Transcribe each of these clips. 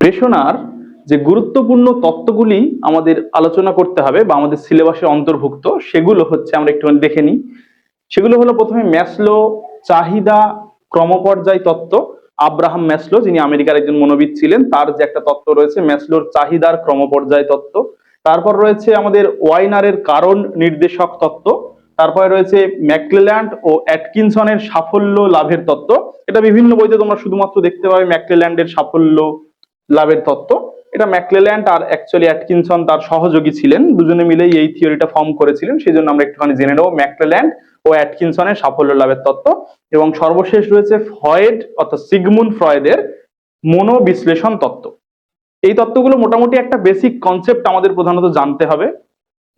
প্রেষণার যে গুরুত্বপূর্ণ তত্ত্বগুলি আমাদের আলোচনা করতে হবে বা আমাদের সিলেবাসে অন্তর্ভুক্ত, সেগুলো হচ্ছে আমরা একটু দেখে নিই। সেগুলো হলো প্রথমে ম্যাসলো চাহিদা ক্রমপর্যায় তত্ত্ব। আব্রাহাম ম্যাসলো, যিনি আমেরিকার একজন মনোবিদ ছিলেন, তার যে একটা তত্ত্ব রয়েছে ম্যাসলোর চাহিদার ক্রমপর্যায় তত্ত্ব। তারপর রয়েছে আমাদের ওয়াইনারের কারণ নির্দেশক তত্ত্ব। তারপরে রয়েছে ম্যাকক্লেল্যান্ড ও অ্যাটকিনসনের সাফল্য লাভের তত্ত্ব। এটা বিভিন্ন বইতে তোমরা শুধুমাত্র দেখতে পাবে ম্যাকক্লেল্যান্ডের সাফল্য লাভের তত্ত্ব। এটা ম্যাকক্লেল্যান্ড আর অ্যাকচুয়ালি অ্যাটকিনসন তার সহযোগী ছিলেন, দুজনে মিলেই এই থিওরিটা ফর্ম করেছিলেন। সেই জন্য আমরা একটুখানি জেনে নেবো ম্যাকক্লেল্যান্ড ও অ্যাটকিনসনের সাফল্য লাভের তত্ত্ব। এবং সর্বশেষ রয়েছে ফ্রয়েড অর্থাৎ সিগমুন্ড ফ্রয়েডের মনোবিশ্লেষণ তত্ত্ব। এই তত্ত্বগুলো মোটামুটি একটা বেসিক কনসেপ্ট আমাদের প্রধানত জানতে হবে।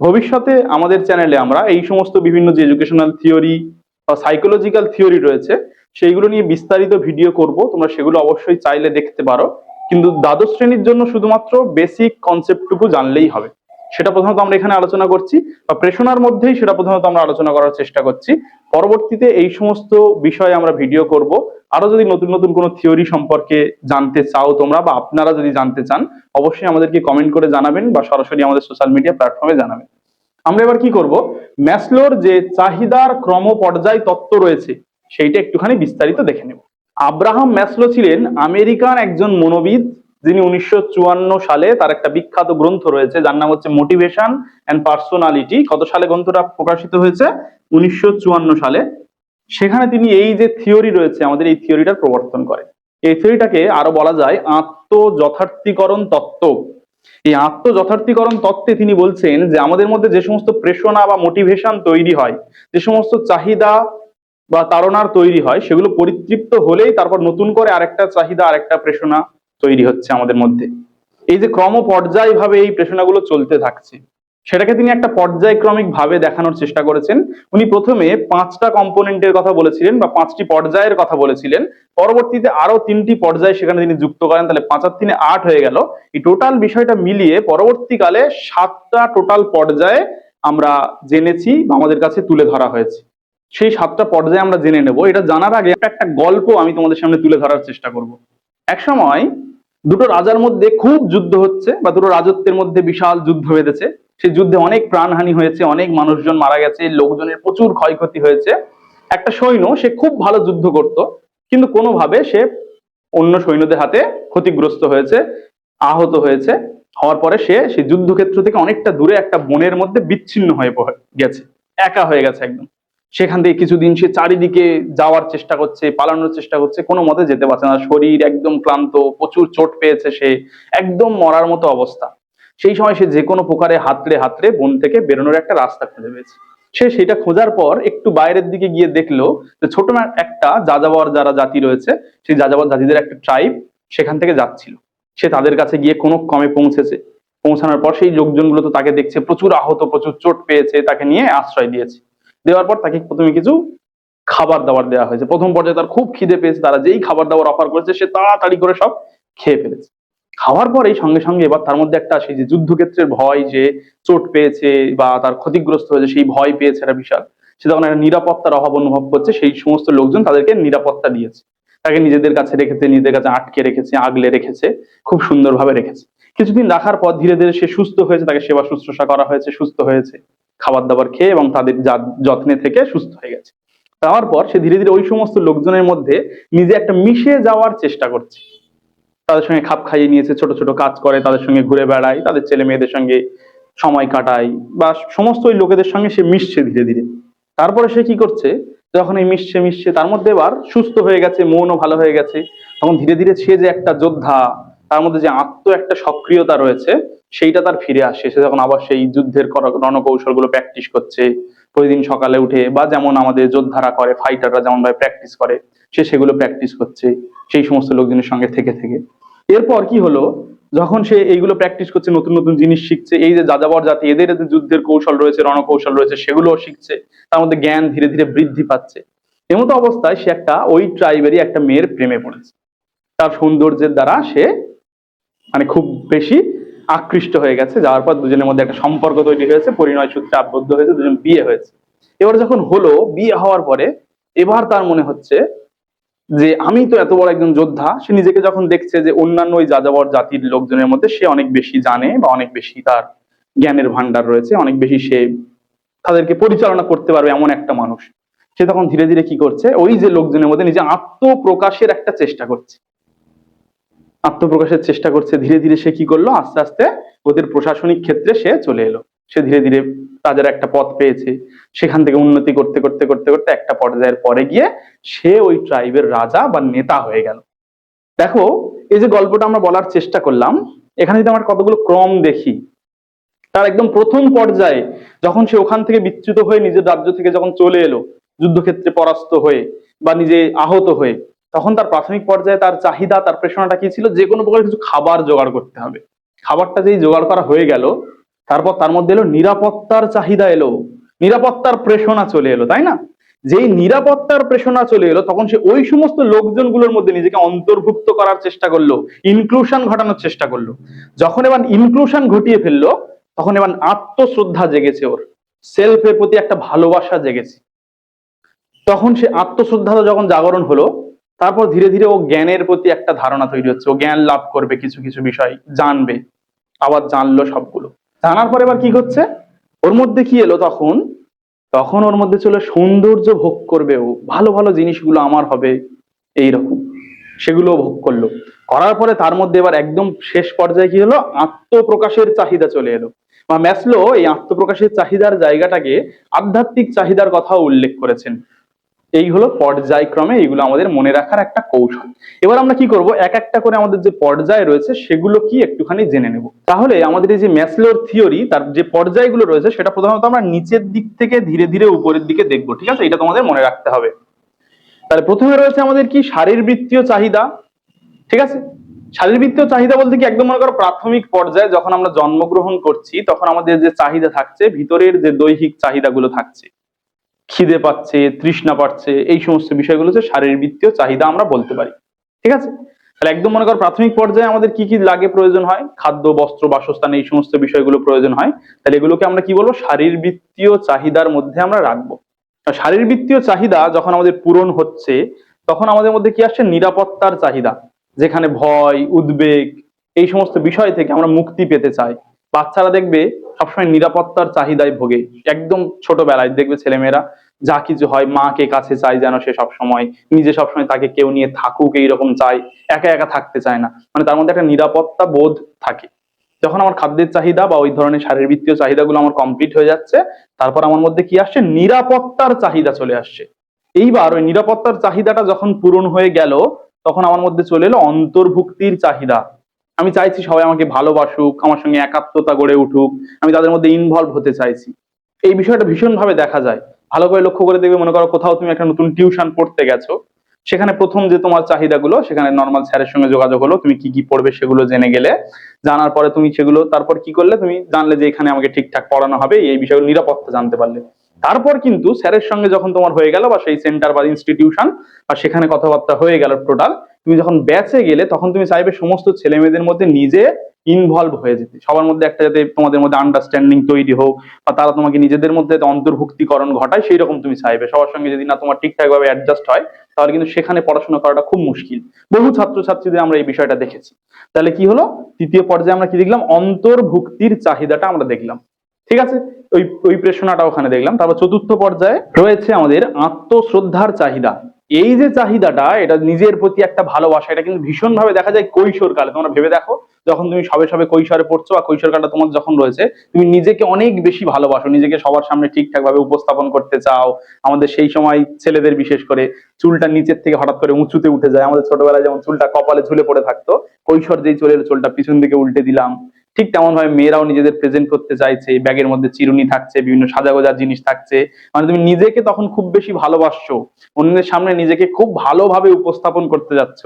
ভবিষ্যতে আমাদের চ্যানেলে আমরা এই সমস্ত বিভিন্ন যে এডুকেশনাল থিওরি বা সাইকোলজিক্যাল থিওরি রয়েছে সেইগুলো নিয়ে বিস্তারিত ভিডিও করব, তোমরা সেগুলো অবশ্যই চাইলে দেখতে পারো। কিন্তু দ্বাদশ শ্রেণীর জন্য শুধুমাত্র বেসিক কনসেপ্টটুকু জানলেই হবে। সেটা প্রথমত আমরা এখানে আলোচনা করছি, বা প্রেষণার মধ্যেই সেটা প্রথমত আমরা আলোচনা করার চেষ্টা করছি। পরবর্তীতে এই সমস্ত বিষয়ে আমরা ভিডিও করব। আরো যদি নতুন নতুন কোনো থিওরি সম্পর্কে জানতে চাও তোমরা, বা আপনারা যদি জানতে চান, অবশ্যই আমাদেরকে কমেন্ট করে জানাবেন বা সরাসরি আমাদের সোশ্যাল মিডিয়া প্ল্যাটফর্মে জানাবেন। আমরা এবার কি করব, ম্যাসলোর যে চাহিদার ক্রমপর্যায় তত্ত্ব রয়েছে সেইটা একটুখানি বিস্তারিত দেখে নেব। আব্রাহাম ম্যাসলো ছিলেন আমেরিকান একজন মনোবিদ, যিনি 1954 সালে তার একটা বিখ্যাত গ্রন্থ রয়েছে যার নাম হচ্ছে মোটিভেশন অ্যান্ড পার্সোনালিটি। কত সালে গ্রন্থটা প্রকাশিত হয়েছে? 1954 সালে। সেখানে তিনি এই যে থিওরি রয়েছে আমাদের, এই থিওরিটার প্রবর্তন করেন। এই থিওরিটাকে আরো বলা যায় আত্মযথার্থীকরণ তত্ত্ব। এই আত্মযথার্থীকরণ তত্ত্বে তিনি বলছেন যে আমাদের মধ্যে যে সমস্ত প্রেরণা বা মোটিভেশন তৈরি হয়, যে সমস্ত চাহিদা বা তাড়নার তৈরি হয়, সেগুলো পরিতৃপ্ত হলেই তারপর নতুন করে আরেকটা চাহিদা আরেকটা প্রেরণা তৈরি হচ্ছে আমাদের মধ্যে। এই যে ক্রম পর্যায় ভাবে এই প্রেরণাগুলো চলতে থাকছে, সেটাকে তিনি একটা পর্যায়ক্রমিক ভাবে দেখানোর চেষ্টা করেছেন। উনি প্রথমে 5টা কম্পোনেন্টের কথা বলেছিলেন বা 5টি পর্যায়ের কথা বলেছিলেন। পরবর্তীতে আরো 3টি পর্যায় সেখানে তিনি যুক্ত করেন, তাহলে 5 আর 3 8 হয়ে গেল। এই টোটাল বিষয়টা মিলিয়ে পরবর্তীকালে 7টা টোটাল পর্যায়ে আমরা জেনেছি বা আমাদের কাছে তুলে ধরা হয়েছে। সেই 7টা পর্যায়ে আমরা জেনে নেব। এটা জানার আগে একটা গল্প আমি তোমাদের সামনে তুলে ধরার চেষ্টা করব। এক সময় দুটো রাজার মধ্যে খুব যুদ্ধ হচ্ছে, বা দুটো রাজত্বের মধ্যে বিশাল যুদ্ধ বেঁধেছে। সেই যুদ্ধে অনেক প্রাণহানি হয়েছে, অনেক মানুষজন মারা গেছে, লোকজনের প্রচুর ক্ষয়ক্ষতি হয়েছে। একটা সৈন্য, সে খুব ভালো যুদ্ধ করত, কিন্তু কোনোভাবে সে অন্য সৈন্যদের হাতে ক্ষতিগ্রস্ত হয়েছে, আহত হয়েছে। হওয়ার পরে সে সেই যুদ্ধক্ষেত্র থেকে অনেকটা দূরে একটা বনের মধ্যে বিচ্ছিন্ন হয়ে গেছে, একা হয়ে গেছে একদম। সেখান থেকে কিছুদিন সে চারিদিকে যাওয়ার চেষ্টা করছে, পালানোর চেষ্টা করছে, কোনো মতে যেতে পারছে না। শরীর একদম ক্লান্ত, প্রচুর চোট পেয়েছে, সে একদম মরার মতো অবস্থা। সেই সময় সে যে কোনো প্রকারে হাতড়ে হাতড়ে বন থেকে বেরোনোর একটা রাস্তা খুঁজে পেয়েছে। সে সেটা খোঁজার পর একটু বাইরের দিকে গিয়ে দেখলো যে ছোট না একটা যাযাবর যারা জাতি রয়েছে, সেই যাযাবর জাতিদের একটা ট্রাইব সেখান থেকে যাচ্ছিল। সে তাদের কাছে গিয়ে কোনো ক্রমে পৌঁছেছে। পৌঁছানোর পর সেই লোকজনগুলো তো তাকে দেখছে প্রচুর আহত, প্রচুর চোট পেয়েছে, তাকে নিয়ে আশ্রয় দিয়েছে। দেওয়ার পর তাকে প্রথমে কিছু খাবার দাবার দেওয়া হয়েছে। প্রথম পর্যায়ে তার খুব খিদে পেয়েছে, তারা যেই খাবার দাবার অফার করেছে সে তাড়াতাড়ি করে সব খেয়ে ফেলেছে। খাওয়ার পরেই সঙ্গে সঙ্গে এবার তার মধ্যে একটা সেই যে যুদ্ধক্ষেত্রের ভয়, যে চোট পেয়েছে বা তার ক্ষতিগ্রস্ত হয়েছে, সেই ভয় পেয়েছে একটা বিশাল। সে তখন একটা নিরাপত্তার অভাব অনুভব করছে। সেই সমস্ত লোকজন তাদেরকে নিরাপত্তা দিয়েছে, তাকে নিজেদের কাছে রেখেছে, নিজেদের কাছে আটকে রেখেছে, আগলে রেখেছে, খুব সুন্দরভাবে রেখেছে। কিছুদিন রাখার পর ধীরে ধীরে সে সুস্থ হয়েছে, তাকে সেবা শুশ্রূষা করা হয়েছে, সুস্থ হয়েছে, খাবার দাবার খেয়ে এবং তাদের যত্নে থেকে সুস্থ হয়ে গেছে। তার পর সে ধীরে ধীরে ওই সমস্ত লোকজনের মধ্যে নিজে একটা মিশে যাওয়ার চেষ্টা করছে। তাদের সঙ্গে খাপ খাইয়ে নিয়েছে, ছোট ছোট কাজ করে, তাদের সঙ্গে ঘুরে বেড়ায়, তাদের ছেলে মেয়েদের সঙ্গে সময় কাটায়, বা সমস্ত ওই লোকেদের সঙ্গে সে মিশছে ধীরে ধীরে। তারপরে সে কি করছে, যখন এই মিশছে মিশছে তার মধ্যে এবার সুস্থ হয়ে গেছে, মনও ভালো হয়ে গেছে, তখন ধীরে ধীরে সে যে একটা যোদ্ধা, তার মধ্যে যে একটা সক্রিয়তা রয়েছে, সেইটা তার ফিরে আসে। সে যখন আবার সেই যুদ্ধের রণকৌশল গুলো প্র্যাকটিস করছে প্রতিদিন সকালে উঠে, বা যেমন আমাদের যোদ্ধারা করে, ফাইটাররা যেমন ভাবে প্র্যাকটিস করে, সে সেগুলো প্র্যাকটিস করছে সেই সমস্ত লোকজনের সঙ্গে থেকে থেকে। এরপর কি হলো, যখন সে এইগুলো প্র্যাকটিস করছে, নতুন নতুন জিনিস শিখছে, এই যে যাযাবর জাতি এদের যে যুদ্ধের কৌশল রয়েছে, রণকৌশল রয়েছে, সেগুলো শিখছে, তার মধ্যে জ্ঞান ধীরে ধীরে বৃদ্ধি পাচ্ছে। এমতো অবস্থায় সে একটা ওই ট্রাইবেরই একটা মেয়ের প্রেমে পড়েছে। তার সৌন্দর্যের দ্বারা সে মানে খুব বেশি আকৃষ্ট হয়ে গেছে। যাওয়ার পর দুজনের মধ্যে একটা সম্পর্ক তৈরি হয়েছে, পরিণয় সূত্রে আবদ্ধ হয়েছে, দুজন বিয়ে হয়েছে। এবার যখন হলো, বিয়ে হওয়ার পরে এবার তার মনে হচ্ছে যে আমি তো এত বড় একজন যোদ্ধা, সে নিজেকে যখন দেখছে যে অন্যান্য ওই যাযাবর জাতির লোকজনের মধ্যে সে অনেক বেশি জানে বা অনেক বেশি তার জ্ঞানের ভান্ডার রয়েছে, অনেক বেশি সে তাদেরকে পরিচালনা করতে পারবে এমন একটা মানুষ, সে তখন ধীরে ধীরে কি করছে, ওই যে লোকজনের মধ্যে নিজে আত্মপ্রকাশের একটা চেষ্টা করছে, আত্মপ্রকাশের চেষ্টা করছে। ধীরে ধীরে সে কি করলো, আস্তে আস্তে ওদের প্রশাসনিক ক্ষেত্রে সে চলে এলো। সে ধীরে ধীরে তাদের একটা পথ পেয়েছে, সেখান থেকে উন্নতি করতে করতে করতে করতে একটা পর্যায়ের পরে গিয়ে সে ওই ট্রাইবের রাজা বা নেতা হয়ে গেল। দেখো, এই যে গল্পটা আমরা বলার চেষ্টা করলাম, এখানে যদি আমরা কতগুলো ক্রম দেখি, তার একদম প্রথম পর্যায়ে যখন সে ওখান থেকে বিচ্যুত হয়ে নিজের রাজ্য থেকে যখন চলে এলো যুদ্ধক্ষেত্রে পরাস্ত হয়ে বা নিজে আহত হয়ে, তখন তার প্রাথমিক পর্যায়ে তার চাহিদা, তার প্রেরণাটা কি ছিল, যে কোনো প্রকার কিছু খাবার জোগাড় করতে হবে। খাবারটা যেই জোগাড় করা হয়ে গেল, তারপর তার মধ্যে এলো নিরাপত্তার চাহিদা, এলো নিরাপত্তার প্রেরণা চলে এলো, তাই না? যেই নিরাপত্তার প্রেরণা চলে এলো, তখন সে ওই সমস্ত লোকজনগুলোর মধ্যে নিজেকে অন্তর্ভুক্ত করার চেষ্টা করলো, ইনক্লুশন ঘটানোর চেষ্টা করলো। যখন এবার ইনক্লুশন ঘটিয়ে ফেললো, তখন এবার আত্মশ্রদ্ধা জেগেছে, ওর সেলফের প্রতি একটা ভালোবাসা জেগেছে। তখন সে আত্মশ্রদ্ধাটা যখন জাগরণ হলো, তারপর ধীরে ধীরে ও জ্ঞানের প্রতি একটা ধারণা তৈরি হচ্ছে, ও জ্ঞান লাভ করবে, কিছু কিছু বিষয় জানবে, আবার জানলো সবগুলো। জানার পর এবার কি হচ্ছে, ওর মধ্যে কি এলো, তখন তখন ওর মধ্যে চলে সৌন্দর্য ভোগ করবে, ও ভালো ভালো জিনিসগুলো আমার হবে এইরকম, সেগুলো ভোগ করলো। করার পরে তার মধ্যে এবার একদম শেষ পর্যায়ে কি হলো, আত্মপ্রকাশের চাহিদা চলে এলো। বা ম্যাসলো এই আত্মপ্রকাশের চাহিদার জায়গাটাকে আধ্যাত্মিক চাহিদার কথাও উল্লেখ করেছেন। এই হলো পর্যায়ক্রমে, এইগুলো আমাদের মনে রাখার একটা কৌশল। এবার আমরা কি করব, এক একটা করে আমাদের যে পর্যায় রয়েছে সেগুলো কি একটুখানি জেনে নেব। তাহলে আমাদের এই যে ম্যাসলোর থিওরি, তার যে পর্যায়গুলো রয়েছে সেটা প্রধানত আমরা নিচের দিক থেকে ধীরে ধীরে উপরের দিকে দেখবো, ঠিক আছে? এটা তোমাদের মনে রাখতে হবে। তাহলে প্রথমে রয়েছে আমাদের কি, শারীরবৃত্তীয় চাহিদা, ঠিক আছে? শারীরবৃত্তীয় চাহিদা বলতে কি, একদম মনে করো প্রাথমিক পর্যায়ে যখন আমরা জন্মগ্রহণ করছি, তখন আমাদের যে চাহিদা থাকছে, ভিতরের যে দৈহিক চাহিদাগুলো থাকছে, খিদে পাচ্ছে, তৃষ্ণা পাচ্ছে, এই সমস্ত বিষয়গুলো হচ্ছে শারীরবৃত্তীয় চাহিদা আমরা বলতে পারি, ঠিক আছে? তাহলে একদম মনে করো প্রাথমিক পর্যায়ে আমাদের কি কি লাগে, প্রয়োজন হয়, খাদ্য, বস্ত্র, বাসস্থান, এই সমস্ত বিষয়গুলো প্রয়োজন হয়। তাহলে এগুলোকে আমরা কি বলবো, শারীরবৃত্তীয় চাহিদার মধ্যে আমরা রাখবো। আর শারীরবৃত্তীয় চাহিদা যখন আমাদের পূরণ হচ্ছে, তখন আমাদের মধ্যে কি আসছে, নিরাপত্তার চাহিদা, যেখানে ভয়, উদ্বেগ, এই সমস্ত বিষয় থেকে আমরা মুক্তি পেতে চাই। বাচ্চারা দেখবে সবসময় নিরাপত্তার চাহিদায় ভোগে, একদম ছোটবেলায় দেখবে ছেলেমেয়েরা যা কিছু হয় মাকে কাছে চায়, যেন সে সবসময় নিজে সবসময় তাকে কেউ নিয়ে থাকুক, এইরকম চায়, একা একা থাকতে চায় না, মানে তার মধ্যে একটা নিরাপত্তা বোধ থাকে। যখন আমার খাদ্যের চাহিদা বা ওই ধরনের শারীরবৃত্তীয় চাহিদাগুলো আমার কমপ্লিট হয়ে যাচ্ছে, তারপর আমার মধ্যে কি আসছে, নিরাপত্তার চাহিদা চলে আসছে। এইবার ওই নিরাপত্তার চাহিদাটা যখন পূরণ হয়ে গেল, তখন আমার মধ্যে চলে এলো অন্তর্ভুক্তির চাহিদা। আমি চাইছি সবাই আমাকে ভালোবাসুক, আমার সঙ্গে একাত্মতা গড়ে উঠুক, আমি তাদের মধ্যে ইনভলভ হতে চাইছি। এই বিষয়টা ভীষণ ভাবে দেখা যায়, ভালো করে লক্ষ্য করে দেখবে, মনে করো কোথাও তুমি একটা নতুন টিউশন পড়তে গেছো, সেখানে প্রথম যে তোমার চাহিদাগুলো, সেখানে নর্মাল স্যারের সঙ্গে যোগাযোগ হলো, তুমি কি কি পড়বে সেগুলো জেনে গেলে, জানার পরে তুমি সেগুলো তারপর কি করলে, তুমি জানলে যে এখানে আমাকে ঠিকঠাক পড়ানো হবে, এই বিষয়গুলো নিরাপত্তা জানতে পারলে। তারপর কিন্তু স্যারের সঙ্গে যখন তোমার হয়ে গেল, বা সেই সেন্টার বা ইনস্টিটিউশন বা সেখানে কথাবার্তা হয়ে গেল টোটাল, তুমি যখন ব্যাচে গেলে, তখন তুমি চাইবে সমস্ত ছেলে মেয়েদের মধ্যে নিজে ইনভলভ হয়ে যেতে, সবার মধ্যে একটা যাতে তোমাদের মধ্যে আন্ডারস্ট্যান্ডিং তৈরি হোক, বা তারা তোমাকে নিজেদের মধ্যে অন্তর্ভুক্তিকরণ ঘটায়, সেই রকম তুমি চাইবে। সবার সঙ্গে যদি না তোমার ঠিকঠাক ভাবে অ্যাডজাস্ট হয়, তাহলে কিন্তু সেখানে পড়াশোনা করাটা খুব মুশকিল। বহু ছাত্রছাত্রীদের আমরা এই বিষয়টা দেখেছি। তাহলে কি হলো, তৃতীয় পর্যায়ে আমরা কি দেখলাম, অন্তর্ভুক্তির চাহিদাটা আমরা দেখলাম, ঠিক আছে? ওই ওই প্রেষণাটা ওখানে দেখলাম। তারপর চতুর্থ পর্যায়ে রয়েছে আমাদের আত্মশ্রদ্ধার চাহিদা। এই যে চাহিদাটা, এটা নিজের প্রতি একটা ভালোবাসা, এটা কিন্তু ভীষণ ভাবে দেখা যায় কৈশোর কালে। তোমরা ভেবে দেখো, যখন তুমি সবে সবে কৈশোরে পড়ছো বা কৈশোর কালটা তোমার যখন রয়েছে, তুমি নিজেকে অনেক বেশি ভালোবাসো, নিজেকে সবার সামনে ঠিকঠাক ভাবে উপস্থাপন করতে চাও। আমাদের সেই সময় ছেলেদের বিশেষ করে চুলটা নিচের থেকে হঠাৎ করে উঁচুতে উঠে যায়। আমাদের ছোটবেলায় যেমন চুলটা কপালে ঝুলে পড়ে থাকতো, কৈশোর যেই চলে এলো চুলটা পিছন দিকে উল্টে দিলাম। ঠিক তেমন ভাবে মেয়েরাও নিজেদের প্রেজেন্ট করতে চাইছে, ব্যাগের মধ্যে চিরুনি থাকছে, বিভিন্ন সাজাগোজার জিনিস থাকছে, মানে তুমি নিজেকে তখন খুব বেশি ভালোবাসছো, অন্যের সামনে নিজেকে খুব ভালোভাবে উপস্থাপন করতে যাচ্ছ,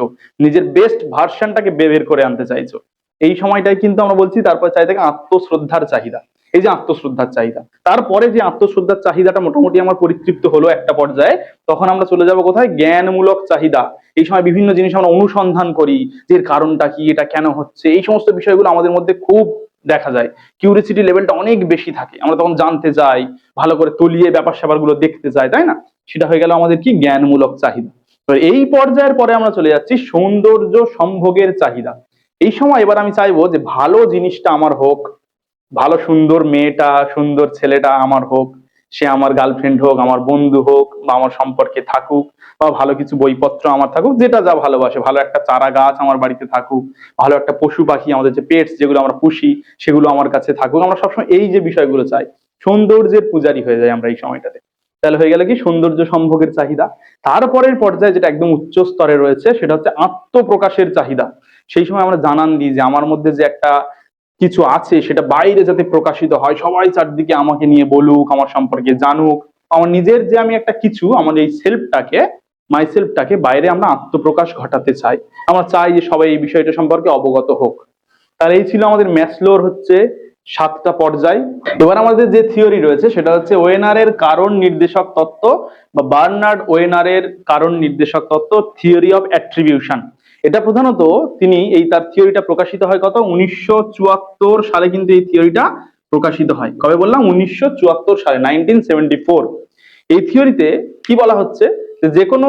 নিজের বেস্ট ভার্সনটাকে বের করে আনতে চাইছো। এই সময়টাই কিন্তু আমরা বলছি, তারপর চাই থাকে আত্মশ্রদ্ধার চাহিদা। এই যে আত্মশ্রদ্ধার চাহিদা, তারপরে যে আত্মশ্রদ্ধার চাহিদাটা মোটামুটি আমার পরিতৃপ্ত হলো একটা পর্যায়ে, তখন আমরা চলে যাব কোথায়, জ্ঞানমূলক চাহিদা। এই সময় বিভিন্ন জিনিস আমরা অনুসন্ধান করি, যে এর কারণটা কি, এটা কেন হচ্ছে, এই সমস্ত বিষয়গুলো আমাদের মধ্যে খুব দেখা যায়। কিউরিসিটি লেভেলটা অনেক বেশি থাকে, আমরা তখন জানতে চাই, ভালো করে তলিয়ে ব্যাপার স্যাপার গুলো দেখতে চাই, তাই না? সেটা হয়ে গেল আমাদের কি, জ্ঞানমূলক চাহিদা। এবার এই পর্যায়ের পরে আমরা চলে যাচ্ছি সৌন্দর্য সম্ভোগের চাহিদা। এই সময় এবার আমি চাইবো যে ভালো জিনিসটা আমার হোক, ভালো সুন্দর মেয়েটা সুন্দর ছেলেটা আমার হোক, সে আমার গার্লফ্রেন্ড হোক, আমার বন্ধু হোক, বা আমার সম্পর্কে থাকুক, বা ভালো কিছু বইপত্র আমার থাকুক, যেটা যা ভালোবাসে, ভালো একটা চারা গাছ আমার বাড়িতে থাকুক, ভালো একটা পশু পাখি, আমাদের যে পেটস যেগুলো আমরা পুষি সেগুলো আমার কাছে থাকুক। আমরা সবসময় এই যে বিষয়গুলো চাই, সৌন্দর্যের পূজারী হয়ে যাই আমরা এই সময়টাতে। তাহলে হয়ে গেল কি সৌন্দর্য সম্ভোগের চাহিদা। তারপরের পর্যায়ে যেটা একদম উচ্চ স্তরে রয়েছে সেটা হচ্ছে আত্মপ্রকাশের চাহিদা। সেই সময় আমরা জানান দিই যে আমার মধ্যে যে একটা কিছু আছে সেটা বাইরে যাতে প্রকাশিত হয়, সবাই চারদিকে আমাকে নিয়ে বলুক, আমার সম্পর্কে জানুক, আমার নিজের যে আমি একটা কিছু, আমার এই সেলফটাকে, মাই সেলফটাকে বাইরে আমরা আত্মপ্রকাশ ঘটাতে চাই। আমরা চাই যে সবাই এই বিষয়টা সম্পর্কে অবগত হোক। তাহলে এই ছিল আমাদের ম্যাসলোর হচ্ছে 7টা পর্যায়। এবার আমাদের যে থিওরি রয়েছে সেটা হচ্ছে ওয়েনারের কারণ নির্দেশক তত্ত্ব বা বার্নার্ড ওয়েনারের কারণ নির্দেশক তত্ত্ব, থিওরি অফ অ্যাট্রিবিউশন। এটা প্রধানত তিনি এই তার থিওরিটা প্রকাশিত হয় কত 1974 সালে, কিন্তু এই থিওরিটা প্রকাশিত হয় কবে বললাম 1974 সালে, 1974। এই থিওরিতে কি বলা হচ্ছে যে কোনো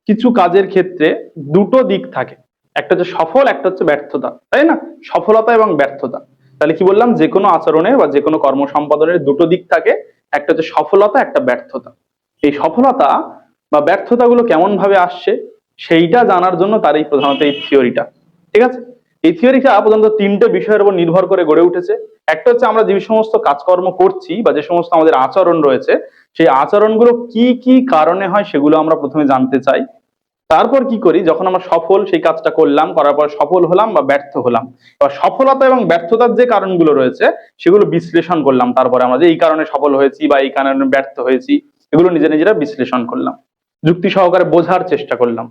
কিছু কাজের ক্ষেত্রে দুটো দিক থাকে, একটা হচ্ছে সফল, একটা হচ্ছে ব্যর্থতা, তাই না? সফলতা এবং ব্যর্থতা। তাহলে কি বললাম, যে কোনো আচরণের বা যে কোনো কর্ম সম্পাদনের দুটো দিক থাকে, একটা হচ্ছে সফলতা, একটা ব্যর্থতা। এই সফলতা বা ব্যর্থতা গুলো কেমন ভাবে আসছে সেইটা জানার জন্য তার এই প্রধানত এই থিওরিটা। ঠিক আছে, এই থিওরিটা প্রধানত 3টে বিষয়ের উপর নির্ভর করে গড়ে উঠেছে। একটা হচ্ছে আমরা যে সমস্ত কাজকর্ম করছি বা যে সমস্ত আমাদের আচরণ রয়েছে, সেই আচরণগুলো কি কি কারণে হয় সেগুলো আমরা প্রথমে জানতে চাই। তারপর কি করি, যখন আমরা সফল সেই কাজটা করলাম, করার পর সফল হলাম বা ব্যর্থ হলাম, এবার সফলতা এবং ব্যর্থতার যে কারণগুলো রয়েছে সেগুলো বিশ্লেষণ করলাম। তারপরে আমরা যে এই কারণে সফল হয়েছি বা এই কারণে ব্যর্থ হয়েছি এগুলো নিজেরা বিশ্লেষণ করলাম, যুক্তি সহকারে বোঝার চেষ্টা করলাম।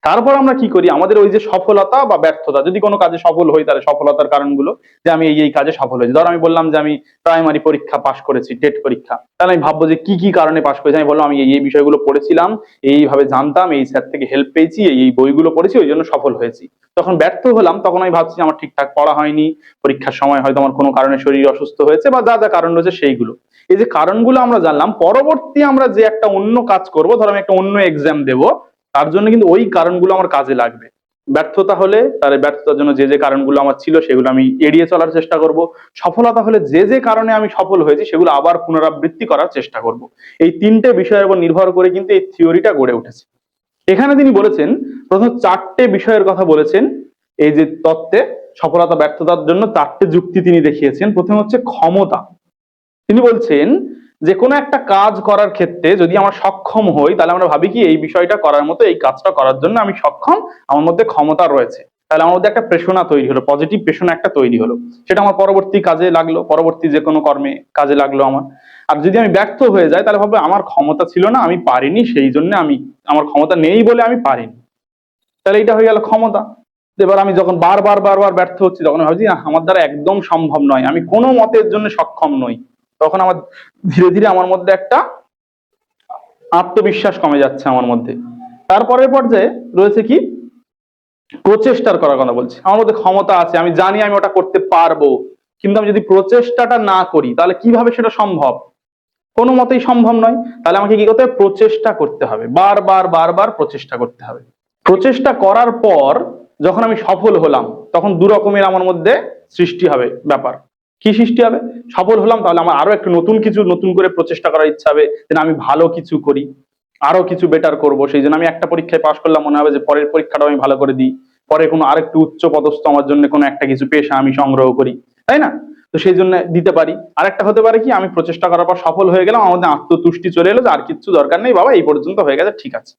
তারপর আমরা কি করি, আমাদের ওই যে সফলতা বা ব্যর্থতা, যদি কোনো কাজে সফল হই তাহলে সফলতার কারণগুলো, যে আমি এই কাজে সফল হয়েছি। ধর আমি বললাম যে আমি প্রাইমারি পরীক্ষা পাশ করেছি, টেট পরীক্ষা, তাহলে আমি ভাববো যে কি কি কারণে পাশ করেছি। আমি বললাম আমি এই বিষয়গুলো পড়েছিলাম, এইভাবে জানতাম, এই স্যার থেকে হেল্প পেয়েছি, এই বইগুলো পড়েছি, ওই জন্য সফল হয়েছি। তখন ব্যর্থ হলাম, তখন আমি ভাবছি আমার ঠিকঠাক পড়া হয়নি, পরীক্ষার সময় হয়তো আমার কোনো কারণে শরীর অসুস্থ হয়েছে বা যা যা কারণ রয়েছে সেইগুলো। এই যে কারণগুলো আমরা জানলাম, পরবর্তী আমরা যে একটা অন্য কাজ করব, ধর আমি একটা অন্য এক্সাম দেবো, তার জন্য কিন্তু ওই কারণগুলো আমার কাজে লাগবে। ব্যর্থতা হলে তার ব্যর্থতার জন্য যে যে কারণগুলো আমার ছিল সেগুলো আমি এড়িয়ে চলার চেষ্টা করব। সফলতা হলে যে যে কারণে আমি সফল হয়েছি সেগুলো আবার পুনরাবৃত্তি করার চেষ্টা করব। এই 3টে বিষয়ের উপর নির্ভর করে কিন্তু এই থিওরিটা গড়ে উঠেছে। এখানে তিনি বলেছেন প্রথম 4টে বিষয়ের কথা বলেছেন। এই যে তত্ত্বে সফলতা ব্যর্থতার জন্য 4টে যুক্তি তিনি দেখিয়েছেন। প্রথম হচ্ছে ক্ষমতা। তিনি বলছেন যে কোনো একটা কাজ করার ক্ষেত্রে যদি আমরা সক্ষম হই, তাহলে আমরা ভাবি কি এই বিষয়টা করার মতো, এই কাজটা করার জন্য আমি সক্ষম, আমার মধ্যে ক্ষমতা রয়েছে। তাহলে আমার মধ্যে একটা প্রেরণা তৈরি হলো, পজিটিভ প্রেরণা একটা তৈরি হলো, সেটা আমার পরবর্তী কাজে লাগলো, পরবর্তী যে কোনো কর্মে কাজে লাগলো আমার। আর যদি আমি ব্যর্থ হয়ে যাই তাহলে ভাববে আমার ক্ষমতা ছিল না, আমি পারিনি, সেই জন্য আমার ক্ষমতা নেই বলে আমি পারিনি। তাহলে এটা হয়ে গেল ক্ষমতা। এবার আমি যখন বারবার বারবার ব্যর্থ হচ্ছি, তখন ভাবছি আমার দ্বারা একদম সম্ভব নয়, আমি কোনো মতের জন্য সক্ষম নই। তখন আমার ধীরে ধীরে আমার মধ্যে একটা আত্মবিশ্বাস কমে যাচ্ছে আমার মধ্যে। তারপরের পর্যায়ে রয়েছে কি, প্রচেষ্টার করার কথা বলছি। আমার মধ্যে ক্ষমতা আছে, আমি জানি আমি ওটা করতে পারবো, কিন্তু আমি যদি প্রচেষ্টাটা না করি তাহলে কিভাবে সেটা সম্ভব? কোনো মতেই সম্ভব নয়। তাহলে আমাকে কি করতে হবে? প্রচেষ্টা করতে হবে, বারবার বারবার প্রচেষ্টা করতে হবে। প্রচেষ্টা করার পর যখন আমি সফল হলাম, তখন দু রকমের আমার মধ্যে সৃষ্টি হবে ব্যাপার। কি সৃষ্টি হবে? সফল হলাম, তাহলে আমার আরো একটু নতুন করে প্রচেষ্টা করার ইচ্ছা হবে, যেন আমি ভালো কিছু করি, আরো কিছু বেটার করব। সেই জন্য আমি একটা পরীক্ষায় পাশ করলাম, মনে হবে যে পরের পরীক্ষাটা আমি ভালো করে দিই, পরে কোনো আরেকটু উচ্চ পদস্থ আমার জন্য কোনো একটা কিছু পেশা আমি সংগ্রহ করি, তাই না? তো সেই জন্য দিতে পারি। আরেকটা হতে পারে কি, আমি প্রচেষ্টা করার পর সফল হয়ে গেলাম, আমাদের আত্মতুষ্টি চলে এলো যে আর কিচ্ছু দরকার নেই, বাবা এই পর্যন্ত হয়ে গেছে, ঠিক আছে,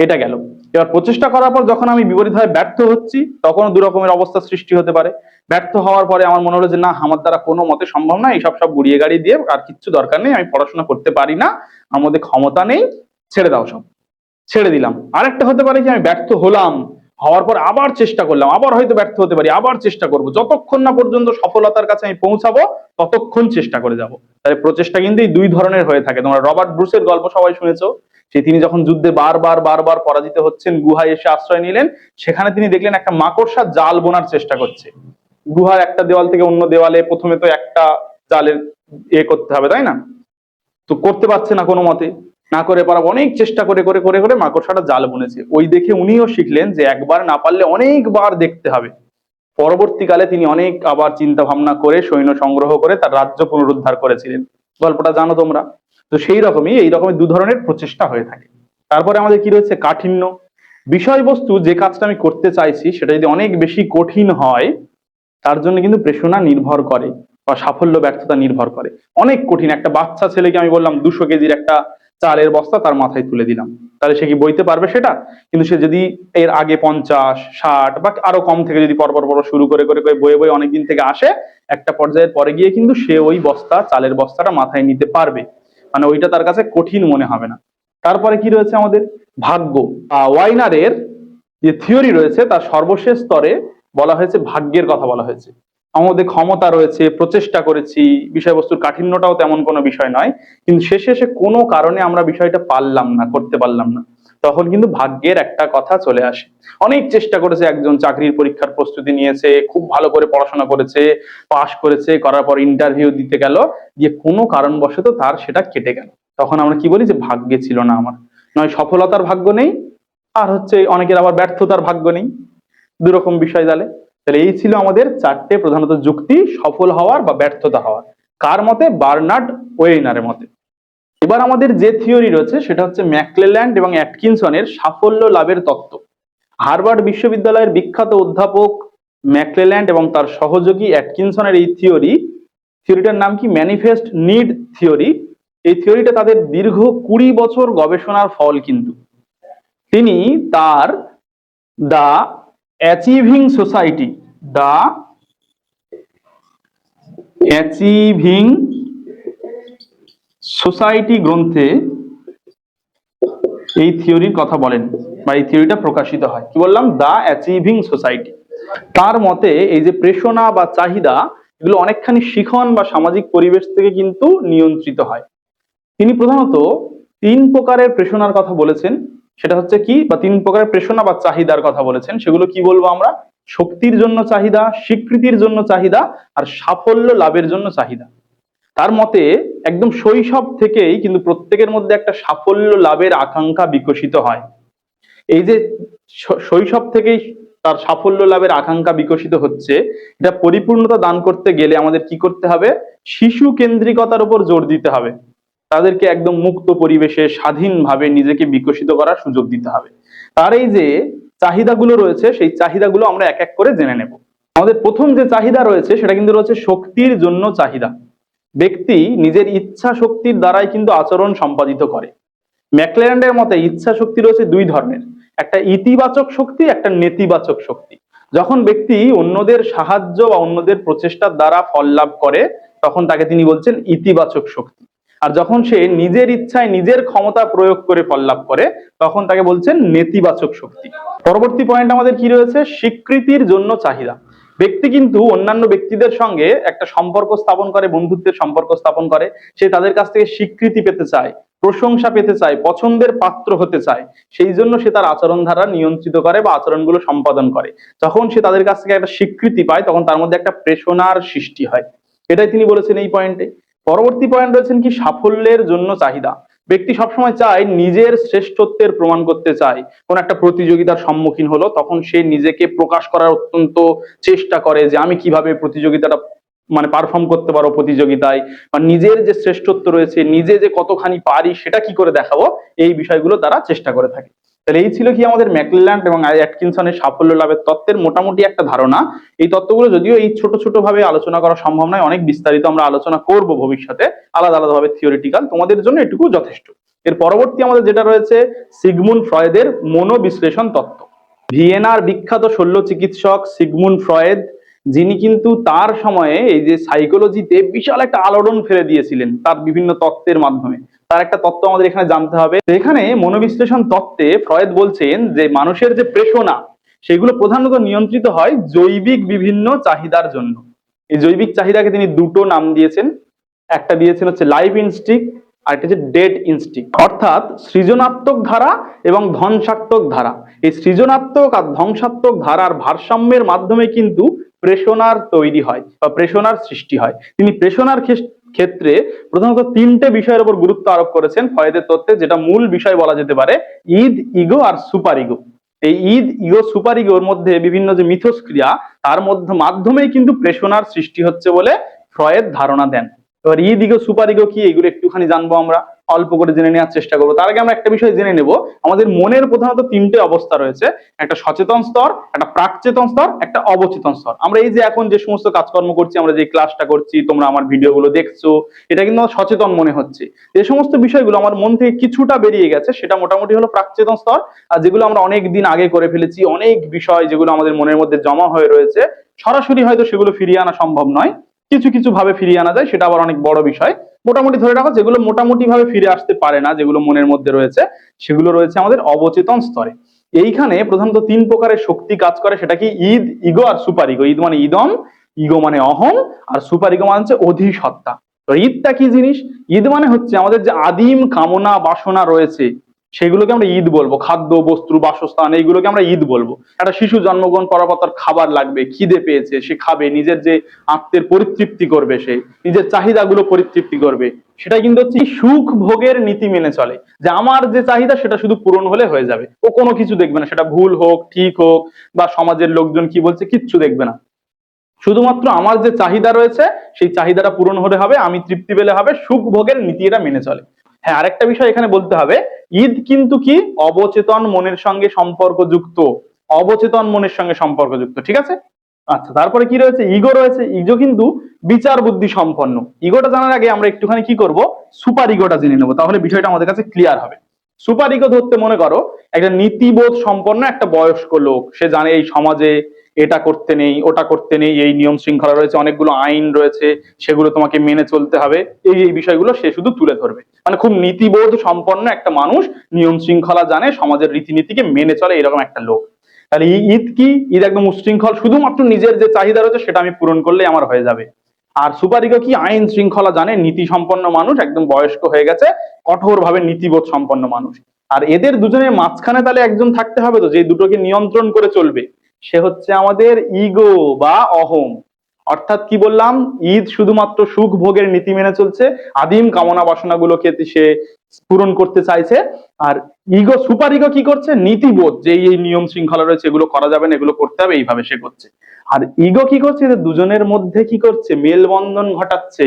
এটা গেল। এবার প্রচেষ্টা করার পর যখন আমি বিপরীতভাবে ব্যর্থ হচ্ছি, তখনও দু রকমের অবস্থা সৃষ্টি হতে পারে। ব্যর্থ হওয়ার পরে আমার মনে হলো যে না, আমার দ্বারা কোনো মতে সম্ভব না, এইসব সব গুড়িয়ে গাড়ি দিয়ে আর কিচ্ছু দরকার নেই, আমি পড়াশোনা করতে পারি না, আমার মধ্যে ক্ষমতা নেই, ছেড়ে দাও সব, ছেড়ে দিলাম। আরেকটা হতে পারে কি, আমি ব্যর্থ হলাম, হওয়ার পর আবার চেষ্টা করলাম, আবার হয়তো ব্যর্থ হতে পারি, আবার চেষ্টা করব, যতক্ষণ না পর্যন্ত সফলতার কাছে আমি পৌঁছাবো ততক্ষণ চেষ্টা করে যাব। তাই প্রচেষ্টা কিন্তু এই দুই ধরনের হয়ে থাকে। তোমরা রবার্ট ব্রুসের গল্প সবাই শুনেছো, তিনি যখন যুদ্ধে বারবার বারবার পরাজিত হচ্ছেন, গুহায় এসে আশ্রয় নিলেন। সেখানে তিনি দেখলেন একটা মাকড়সা জাল বোনার চেষ্টা করছে। গুহার একটা দেওয়াল থেকে অন্য দেওয়ালে, প্রথমে তো একটা জালের করতে হবে, তাই না? তো করতে পারছে না কোনো মতে। না করে পারাবো, অনেক চেষ্টা করে করে করে করে মাকড়সাটা জাল বুনেছে। ওই দেখে উনিও শিখলেন যে একবার না পারলে অনেকবার দেখতে হবে। পরবর্তীকালে তিনি অনেক আবার চিন্তা ভাবনা করে সৈন্য সংগ্রহ করে তার রাজ্য পুনরুদ্ধার করেছিলেন। গল্পটা জানো তোমরা। তো সেই রকমই এই রকমের দু ধরনের প্রচেষ্টা হয়ে থাকে। তারপরে আমাদের কি রয়েছে? কাঠিন্য। বিষয়বস্তু যে কাজটা আমি করতে চাইছি সেটা যদি অনেক বেশি কঠিন হয়, তার জন্য কিন্তু প্রেরণা নির্ভর করে বা সাফল্য ব্যর্থতা নির্ভর করে। অনেক কঠিন একটা বাচ্চা ছেলেকে আমি বললাম 200 কেজির একটা চালের বস্তা তার মাথায় তুলে দিলাম, তাহলে সে কি বইতে পারবে সেটা? কিন্তু সে যদি এর আগে 50, 60 বা আরো কম থেকে যদি পরপর পর শুরু করে করে করে বয়ে বয়ে অনেকদিন থেকে আসে, একটা পর্যায়ের পরে গিয়ে কিন্তু সে ওই বস্তা, চালের বস্তাটা মাথায় নিতে পারবে। মানে ওইটা তার কাছে কঠিন মনে হবে না। তারপরে কি রয়েছে আমাদের? ভাগ্য। ওয়াইনারের যে থিওরি রয়েছে তার সর্বশেষ স্তরে বলা হয়েছে ভাগ্যের কথা বলা হয়েছে। আমাদের ক্ষমতা রয়েছে, প্রচেষ্টা করেছি, বিষয়বস্তুর কাঠিন্যটাও তেমন কোনো বিষয় নয়, কিন্তু শেষে এসে কোনো কারণে আমরা বিষয়টা পারলাম না, করতে পারলাম না, তখন কিন্তু ভাগ্যের একটা কথা চলে আসে। অনেক চেষ্টা করেছে একজন, চাকরির পরীক্ষার প্রস্তুতি নিয়েছে, খুব ভালো করে পড়াশোনা করেছে, পাশ করেছে, করার পর ইন্টারভিউ দিতে গেল, গিয়ে কোনো কারণবশত তার সেটা কেটে গেল। তখন আমরা কি বলি? যে ভাগ্যে ছিল না আমার। নয় সফলতার ভাগ্য নেই, আর হচ্ছে অনেকের আবার ব্যর্থতার ভাগ্য নেই। দুরকম বিষয় তাহলে। তাহলে এই ছিল আমাদের 4টে প্রধানত যুক্তি সফল হওয়ার বা ব্যর্থতা হওয়ার। কার মতে? বার্নার্ড ওয়েইনারের মতে। এবার আমাদের যে থিওরি রয়েছে সেটা হচ্ছে ম্যাকক্লেল্যান্ড এবং অ্যাটকিনসনের সাফল্য লাভের তত্ত্ব। হার্ভার্ড বিশ্ববিদ্যালয়ের বিখ্যাত অধ্যাপক ম্যাকক্লেল্যান্ড এবং তার সহযোগী অ্যাটকিনসনের এই থিওরিটার নাম কি? Manifest need theory. এই থিওরিটা তাদের দীর্ঘ 20 বছর গবেষণার ফল। কিন্তু তিনি তার the achieving society, the achieving society গ্রন্থে এই থিওরির কথা বলেন বা এই থিওরিটা প্রকাশিত হয়। কি বললাম? The achieving society. তার মতে এই যে প্রেষণা বা চাহিদা, এগুলো অনেকখানি শিখন বা সামাজিক পরিবেশ থেকে কিন্তু নিয়ন্ত্রিত হয়। তিনি প্রধানত 3 প্রকারের প্রেষণার কথা বলেছেন। সেটা হচ্ছে কি? বা 3 প্রকারের প্রেষণা বা চাহিদার কথা বলেছেন। সেগুলো কি বলবো আমরা? শক্তির জন্য চাহিদা, স্বীকৃতির জন্য চাহিদা, আর সাফল্য লাভের জন্য চাহিদা। তার মতে একদম শৈশব থেকেই কিন্তু প্রত্যেকের মধ্যে একটা সাফল্য লাভের আকাঙ্ক্ষা বিকশিত হয়। এই যে শৈশব থেকেই তার সাফল্য লাভের আকাঙ্ক্ষা বিকশিত হচ্ছে, এটা পরিপূর্ণতা দান করতে গেলে আমাদের কি করতে হবে? শিশু কেন্দ্রিকতার উপর জোর দিতে হবে। তাদেরকে একদম মুক্ত পরিবেশে স্বাধীনভাবে নিজেকে বিকশিত করার সুযোগ দিতে হবে। তার এই যে চাহিদাগুলো রয়েছে, সেই চাহিদাগুলো আমরা এক এক করে জেনে নেব। আমাদের প্রথম যে চাহিদা রয়েছে সেটা কিন্তু রয়েছে শক্তির জন্য চাহিদা। ব্যক্তি নিজের ইচ্ছা শক্তির দ্বারাই কিন্তু আচরণ সম্পাদিত করে। ম্যাকক্লেল্যান্ডের মতে ইচ্ছা শক্তি রয়েছে 2 ধরনের, একটা ইতিবাচক শক্তি, একটা নেতিবাচক শক্তি। যখন ব্যক্তি অন্যদের সাহায্য বা অন্যদের প্রচেষ্টার দ্বারা ফল লাভ করে, তখন তাকে তিনি বলছেন ইতিবাচক শক্তি। আর যখন সে নিজের ইচ্ছায় নিজের ক্ষমতা প্রয়োগ করে ফল লাভ করে, তখন তাকে বলছেন নেতিবাচক শক্তি। পরবর্তী পয়েন্ট আমাদের কি রয়েছে? স্বীকৃতির জন্য চাহিদা। ব্যক্তি কিন্তু অন্যান্য ব্যক্তিদের সঙ্গে একটা সম্পর্ক স্থাপন করে, বন্ধুত্বের সম্পর্ক স্থাপন করে, সে তাদের কাছ থেকে স্বীকৃতি পেতে চায়, প্রশংসা পেতে চায়, পছন্দের পাত্র হতে চায়। সেই জন্য সে তার আচরণ ধারা নিয়ন্ত্রিত করে বা আচরণগুলো সম্পাদন করে। যখন সে তাদের কাছ থেকে একটা স্বীকৃতি পায়, তখন তার মধ্যে একটা প্রেষণার সৃষ্টি হয়। এটাই তিনি বলেছেন এই পয়েন্টে। পরবর্তী পয়েন্ট রয়েছেন কি? সাফল্যের জন্য চাহিদা। ব্যক্তি সবসময় চায় নিজের শ্রেষ্ঠত্বের প্রমাণ করতে চায়। কোন একটা প্রতিযোগিতার সম্মুখীন হলো, তখন সে নিজেকে প্রকাশ করার অত্যন্ত চেষ্টা করে যে আমি কিভাবে প্রতিযোগিতাটা মানে পারফর্ম করতে পারো প্রতিযোগিতায়, বা নিজের যে শ্রেষ্ঠত্ব রয়েছে, নিজে যে কতখানি পারি সেটা কি করে দেখাবো, এই বিষয়গুলো তারা চেষ্টা করে থাকে। তাহলে এই ছিল কি আমাদের ম্যাকক্লেল্যান্ড এবং অ্যাটকিনসনের সাফল্য লাভের তত্ত্বের মোটামুটি একটা ধারণা। এই তত্ত্বগুলো যদিও এই ছোট ছোট ভাবে আলোচনা করা সম্ভব নয়, অনেক বিস্তারিত আমরা আলোচনা করব ভবিষ্যতে, আলাদা আলাদা ভাবে থিওরিটিক্যাল। তোমাদের জন্য এটুকু যথেষ্ট। এর পরবর্তী আমাদের যেটা রয়েছে সিগমুন্ড ফ্রয়েডের মনোবিশ্লেষণ তত্ত্ব। ভিয়েনার বিখ্যাত শল্য চিকিৎসক সিগমুন্ড ফ্রয়েড, যিনি কিন্তু তার সময়ে এই যে সাইকোলজিতে বিশাল একটা আলোড়ন ফেলে দিয়েছিলেন তার বিভিন্ন তত্ত্বের মাধ্যমে, তার একটা তত্ত্ব আমাদের এখানে জানতে হবে। এখানে মনোবিশ্লেষণ তত্ত্বে ফ্রয়েড বলছেন যে মানুষের যে প্রেষণা, সেগুলো প্রধানত নিয়ন্ত্রিত হয় জৈবিক বিভিন্ন চাহিদার জন্য। এই জৈবিক চাহিদাকে তিনি 2টো নাম দিয়েছেন। একটা দিয়েছেন হচ্ছে লাইফ ইনস্টিংক্ট, আর একটা হচ্ছে ডেড ইনস্টিংক্ট। অর্থাৎ সৃজনাত্মক ধারা এবং ধ্বংসাত্মক ধারা। এই সৃজনাত্মক আর ধ্বংসাত্মক ধারার ভারসাম্যের মাধ্যমে কিন্তু প্রেষণার তৈরি হয় বা প্রেষণার সৃষ্টি হয়। তিনি প্রেষণার ক্ষেত্রে প্রধানত তিনটে বিষয়ের উপর গুরুত্ব আরোপ করেছেন ফ্রয়েডের তত্ত্বে, যেটা মূল বিষয় বলা যেতে পারে ইদ, ইগো আর সুপার ইগো। এই ইদ, ইগো, সুপার ইগোর মধ্যে বিভিন্ন যে মিথস্ক্রিয়া, তার মাধ্যমেই কিন্তু প্রেষণার সৃষ্টি হচ্ছে বলে ফ্রয়েড ধারণা দেন। এবার ইদ, ইগো, সুপার ইগো কি, এগুলো একটুখানি জানবো, আমরা অল্প করে জেনে নেওয়ার চেষ্টা করবো। তার আগে আমরা একটা বিষয় জেনে নেব, আমাদের মনের প্রধানত তিনটে অবস্থা রয়েছে, একটা সচেতন স্তর, একটা প্রাকচেতন স্তর, একটা অবচেতন স্তর। আমরা এই যে এখন যে সমস্ত কাজকর্ম করছি, আমরা যে ক্লাসটা করছি, তোমরা আমার ভিডিওগুলো দেখছো, এটা কিন্তু আমার সচেতন মনে হচ্ছে। যে সমস্ত বিষয়গুলো আমার মন থেকে কিছুটা বেরিয়ে গেছে, সেটা মোটামুটি হলো প্রাকচেতন স্তর। আর যেগুলো আমরা অনেক দিন আগে করে ফেলেছি, অনেক বিষয় যেগুলো আমাদের মনের মধ্যে জমা হয়ে রয়েছে, সরাসরি হয়তো সেগুলো ফিরিয়ে আনা সম্ভব নয়, কিছু কিছু ভাবে ফিরিয়ে আনা যায়, সেটা আবার অনেক বড় বিষয়। মোটামুটি ধরে রাখো যেগুলো মোটামুটি ভাবে ফিরে আসতে পারে না, যেগুলো মনের মধ্যে রয়েছে, সেগুলো রয়েছে আমাদের অবচেতন স্তরে। এইখানে প্রধানত তিন প্রকারের শক্তি কাজ করে, সেটা কি ইদ, ইগো আর সুপার ইগো। ইদ মানে ইদম, ইগো মানে অহং, আর সুপার ইগো মানে হচ্ছে অধিসত্তা। তো ঈদটা কি জিনিস? ঈদ মানে হচ্ছে আমাদের যে আদিম কামনা বাসনা রয়েছে, সেগুলোকে আমরা ঈদ বলবো। খাদ্য, বস্তু, বাসস্থান, এইগুলোকে আমরা ঈদ বলবো। একটা শিশু জন্মগ্রহণ করার পর তার খাবার লাগবে, খিদে পেয়েছে, সে খাবে, নিজের যে আত্মের পরিতৃপ্তি করবে, সে নিজের চাহিদাগুলো পরিতৃপ্তি করবে, সেটা কিন্তু হচ্ছে সুখ ভোগের নীতি মেনে চলে, যে আমার যে চাহিদা সেটা শুধু পূরণ হলে হয়ে যাবে, ও কোনো কিছু দেখবে না, সেটা ভুল হোক ঠিক হোক বা সমাজের লোকজন কি বলছে কিচ্ছু দেখবে না, শুধুমাত্র আমার যে চাহিদা রয়েছে সেই চাহিদাটা পূরণ হলে হবে, আমি তৃপ্তি পেলে হবে, সুখ ভোগের নীতি এটা মেনে চলে। হ্যাঁ, আরেকটা বিষয় এখানে বলতে হবে, ঈদ কিন্তু কি অবচেতন মনের সঙ্গে সম্পর্কযুক্ত, অবচেতন মনের সঙ্গে সম্পর্কযুক্ত, ঠিক আছে? আচ্ছা, তারপরে কি রয়েছে? ইগো রয়েছে। ইগো কিন্তু বিচার বুদ্ধি সম্পন্ন। ইগোটা জানার আগে আমরা একটুখানি কি করব, সুপার ইগোটা জেনে নেবো, তাহলে বিষয়টা আমাদের কাছে ক্লিয়ার হবে। সুপার ইগো ধরতে মনে করো একটা নীতিবোধ সম্পন্ন একটা বয়স্ক লোক, সে জানে এই সমাজে এটা করতে নেই, ওটা করতে নেই, এই নিয়ম শৃঙ্খলা রয়েছে, অনেকগুলো আইন রয়েছে, সেগুলো তোমাকে মেনে চলতে হবে, এই এই বিষয়গুলো সে শুধু তুলে ধরবে। মানে খুব নীতিবোধ সম্পন্ন একটা মানুষ, নিয়ম শৃঙ্খলা জানে, সমাজের রীতিনীতিকে মেনে চলে, এরকম একটা লোক। তাহলে ঈদ কি? ঈদ একদম উচ্ছৃঙ্খল, শুধুমাত্র নিজের যে চাহিদা রয়েছে সেটা আমি পূরণ করলেই আমার হয়ে যাবে। আর সুপার ইগো কি? আইন শৃঙ্খলা জানে, নীতি সম্পন্ন মানুষ, একদম বয়স্ক হয়ে গেছে, কঠোরভাবে নীতিবোধ সম্পন্ন মানুষ। আর এদের দুজনের মাঝখানে তাহলে একজন থাকতে হবে তো, যে দুটোকে নিয়ন্ত্রণ করে চলবে, সে হচ্ছে আমাদের ইগো বা অহং। অর্থাৎ কি বললাম, ঈদ শুধুমাত্র সুখ ভোগের নীতি মেনে চলছে, আদিম কামনা বাসনা গুলোকে সে পূরণ করতে চাইছে। আর ইগো, সুপার ইগো কি করছে? নীতিবোধ, যে এই নিয়ম শৃঙ্খলা রয়েছে, এগুলো করা যাবে না, এগুলো করতে হবে, এইভাবে সে করছে। আর ইগো কি করছে? দুজনের মধ্যে কি করছে? মেলবন্ধন ঘটাচ্ছে,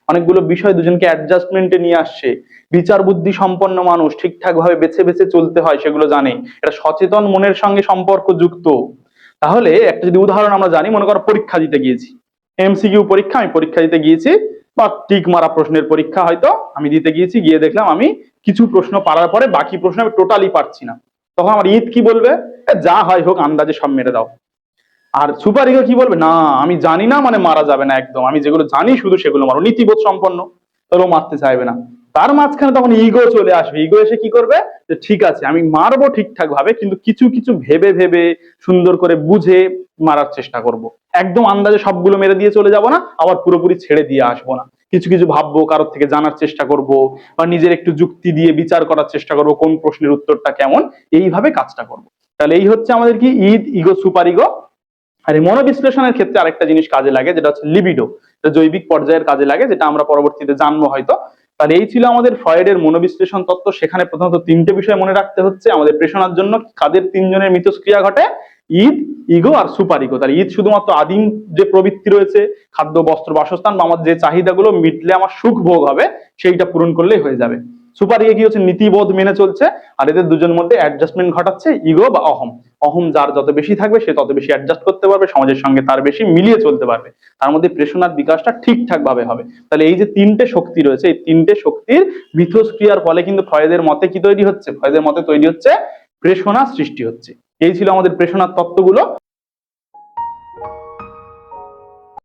অনেকগুলো বিষয় দুজনকে অ্যাডজাস্টমেন্টে নিয়ে আসছে। বিচার বুদ্ধি সম্পন্ন মানুষ, ঠিকঠাক ভাবে বেছে বেছে চলতে হয় সেগুলো জানে, এটা সচেতন মনের সঙ্গে সম্পর্ক যুক্ত। তাহলে একটা যদি উদাহরণ আমরা জানি, মনে করো পরীক্ষা দিতে গিয়েছি, এমসিকিউ পরীক্ষা, আমি পরীক্ষা দিতে গিয়েছি, বা টিক মারা প্রশ্নের পরীক্ষা হয়তো আমি দিতে গিয়েছি, গিয়ে দেখলাম আমি কিছু প্রশ্ন পারার পরে বাকি প্রশ্ন আমি টোটালি পারছি না, তখন আমার ঈদ কি বলবে? যা হয় হোক, আন্দাজে সব মেরে দাও। আর সুপার ইগো কি বলবে? না, আমি জানি না মানে মারা যাবে না, একদম আমি যেগুলো জানি শুধু সেগুলো মারো, নীতিবোধ সম্পন্ন, তাহলেও মারতে চাইবে না। তার মাঝখানে তখন ইগো চলে আসবে। ইগো এসে কি করবে? যে ঠিক আছে, আমি মারবো ঠিকঠাক ভাবে, কিন্তু কিছু কিছু ভেবে ভেবে সুন্দর করে বুঝে মারার চেষ্টা করব। একদম আন্দাজে সবগুলো মেরে দিয়ে চলে যাব না, আবার পুরোপুরি ছেড়ে দিয়ে আসবো না, কিছু কিছু ভাববো, কারোর থেকে জানার চেষ্টা করব, বা নিজের একটু যুক্তি দিয়ে বিচার করার চেষ্টা করব কোন প্রশ্নের উত্তরটা কেমন, এইভাবে কাজটা করব। তাহলে এই হচ্ছে আমাদের কি ঈদ, ইগো, সুপার ইগো। আর এই মনোবিশ্লেষণের ক্ষেত্রে আরেকটা জিনিস কাজে লাগে, যেটা হচ্ছে লিবিডো, জৈবিক পর্যায়ের কাজে লাগে, যেটা আমরা পরবর্তীতে জানবো হয়তো। তাহলে এই ছিল আমাদের ফ্রয়েডের মনোবিশ্লেষণ তত্ত্ব। সেখানে প্রধানত তিনটে বিষয় মনে রাখতে হচ্ছে আমাদের প্রেষণার জন্য। কাদের তিনজনের মিথস্ক্রিয়া ঘটে? ঈদ, ইগো আর সুপার ইগো। তাহলে ঈদ শুধুমাত্র আদিম যে প্রবৃত্তি রয়েছে, খাদ্য, বস্ত্র, বাসস্থান, বা আমার যে চাহিদাগুলো মিটলে আমার সুখ ভোগ হবে, সেইটা পূরণ করলেই হয়ে যাবে। সুপার ইগো কি হচ্ছে? নীতিবোধ মেনে চলছে। আর এদের দুজনের মধ্যে অ্যাডজাস্টমেন্ট ঘটাচ্ছে ইগো বা অহম। অহম যার যত বেশি থাকবে, সে তত বেশি অ্যাডজাস্ট করতে পারবে, সমাজের সঙ্গে তার বেশি মিলিয়ে চলতে পারবে, তার মধ্যে প্রেষণার বিকাশটা ঠিকঠাক ভাবে হবে। তাহলে এই যে তিনটে শক্তি রয়েছে, এই তিনটে শক্তির মিথস্ক্রিয়ার ফলে কিন্তু ফ্রয়েডের মতে কি তৈরি হচ্ছে? ফ্রয়েডের মতে তৈরি হচ্ছে প্রেষণা সৃষ্টি হচ্ছে। এই ছিল আমাদের প্রেষণার তত্ত্বগুলো।